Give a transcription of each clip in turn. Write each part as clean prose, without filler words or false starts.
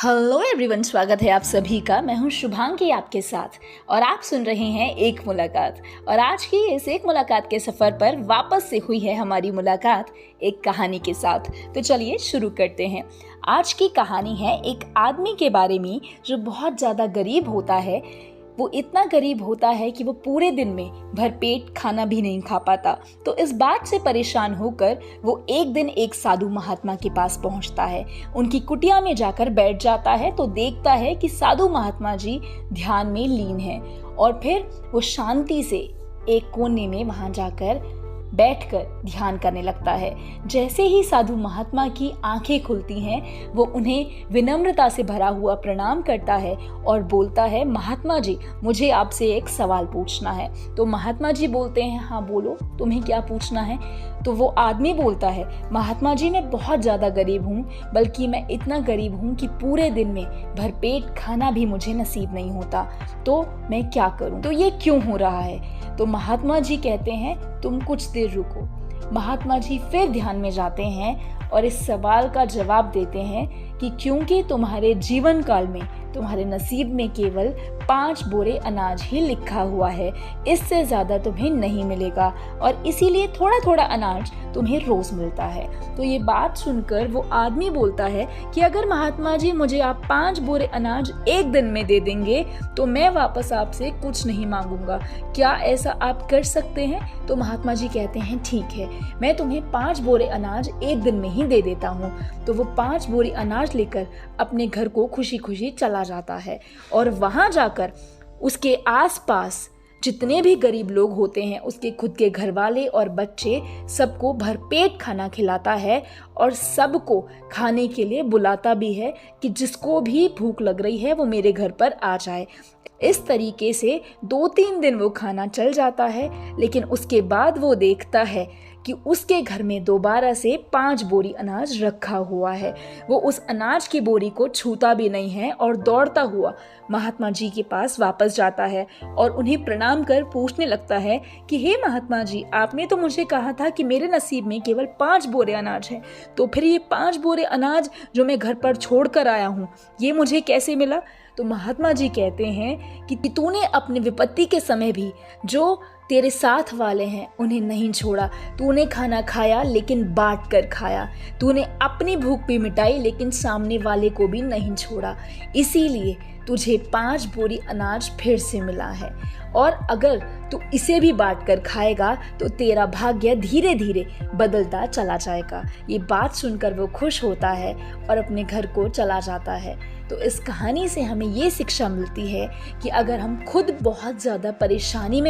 Hello everyone, स्वागत है आप सभी का। मैं हूं शुभांगी आपके साथ और आप सुन रहे हैं एक मुलाकात। और आज की इस एक मुलाकात के सफ़र पर वापस से हुई है हमारी मुलाकात एक कहानी के साथ। तो चलिए शुरू करते हैं। आज की कहानी है एक आदमी के बारे में जो बहुत ज़्यादा गरीब होता है। वो इतना गरीब होता है कि वो पूरे दिन में भरपेट खाना भी नहीं खा पाता। तो इस बात से परेशान होकर वो एक दिन एक साधु महात्मा के पास पहुंचता है। उनकी कुटिया में जाकर बैठ जाता है तो देखता है कि साधु महात्मा जी ध्यान में लीन हैं। और फिर वो शांति से एक कोने में वहां जाकर बैठकर ध्यान करने लगता है। जैसे ही साधु महात्मा की आंखें खुलती हैं, वो उन्हें विनम्रता से भरा हुआ प्रणाम करता है और बोलता है, महात्मा जी, मुझे आपसे एक सवाल पूछना है। तो महात्मा जी बोलते हैं, हाँ बोलो, तुम्हें क्या पूछना है। तो वो आदमी बोलता है, महात्मा जी, मैं बहुत ज़्यादा गरीब हूँ, बल्कि मैं इतना गरीब हूँ कि पूरे दिन में भरपेट खाना भी मुझे नसीब नहीं होता। तो मैं क्या करूँ, तो ये क्यों हो रहा है। तो महात्मा जी कहते हैं, तुम कुछ देर रुको। महात्मा जी फिर ध्यान में जाते हैं और इस सवाल का जवाब देते हैं कि क्योंकि तुम्हारे जीवन काल में तुम्हारे नसीब में केवल 5 बोरे अनाज ही लिखा हुआ है, इससे ज़्यादा तुम्हें नहीं मिलेगा और इसीलिए थोड़ा थोड़ा अनाज तुम्हें रोज़ मिलता है। तो ये बात सुनकर वो आदमी बोलता है कि अगर महात्मा जी मुझे आप 5 बोरे अनाज एक दिन में दे देंगे तो मैं वापस आपसे कुछ नहीं मांगूंगा, क्या ऐसा आप कर सकते हैं। तो महात्मा जी कहते हैं, ठीक है, मैं तुम्हें 5 बोरे अनाज एक दिन में ही दे देता हूँ। तो वो 5 बोरे अनाज लेकर अपने घर को खुशी खुशी चला जाता है और वहां जाकर उसके आसपास जितने भी गरीब लोग होते हैं, उसके खुद के घर वाले और बच्चे, सबको भरपेट खाना खिलाता है और सबको खाने के लिए बुलाता भी है कि जिसको भी भूख लग रही है वो मेरे घर पर आ जाए। इस तरीके से 2-3 दिन वो खाना चल जाता है, लेकिन उसके बाद वो देखता है कि उसके घर में दोबारा से 5 बोरी अनाज रखा हुआ है। वो उस अनाज की बोरी को छूता भी नहीं है और दौड़ता हुआ महात्मा जी के पास वापस जाता है और उन्हें प्रणाम कर पूछने लगता है कि हे महात्मा जी, आपने तो मुझे कहा था कि मेरे नसीब में केवल 5 बोरे अनाज है, तो फिर ये 5 बोरे अनाज जो मैं घर पर छोड़ कर आया हूँ, ये मुझे कैसे मिला। तो महात्मा जी कहते हैं कि तूने अपनी विपत्ति के समय भी जो तेरे साथ वाले हैं उन्हें नहीं छोड़ा। तूने खाना खाया लेकिन बांट कर खाया। तूने अपनी भूख भी मिटाई लेकिन सामने वाले को भी नहीं छोड़ा। इसीलिए तुझे 5 बोरी अनाज फिर से मिला है और अगर तू इसे भी बांट कर खाएगा तो तेरा भाग्य धीरे धीरे बदलता चला जाएगा। ये बात सुनकर वो खुश होता है और अपने घर को चला जाता है। तो इस कहानी से हमें ये शिक्षा मिलती है कि अगर हम खुद बहुत ज़्यादा परेशानी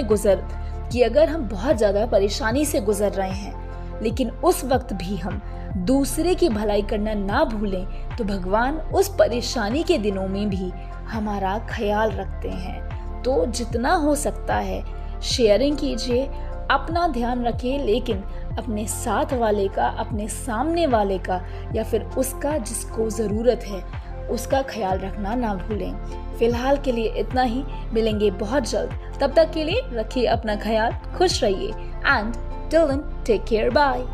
से गुजर रहे हैं, लेकिन उस वक्त भी हम दूसरे की भलाई करना ना भूलें, तो भगवान उस परेशानी के दिनों में भी हमारा ख्याल रखते हैं। तो जितना हो सकता है शेयरिंग कीजिए, अपना ध्यान रखें, लेकिन अपने साथ वाले का, अपने सामने वाले का या फिर उसका जिसको ज़रूरत है उसका ख्याल रखना ना भूलें। फिलहाल के लिए इतना ही, मिलेंगे बहुत जल्द। तब तक के लिए रखिए अपना ख्याल, खुश रहिए and till then take care, bye.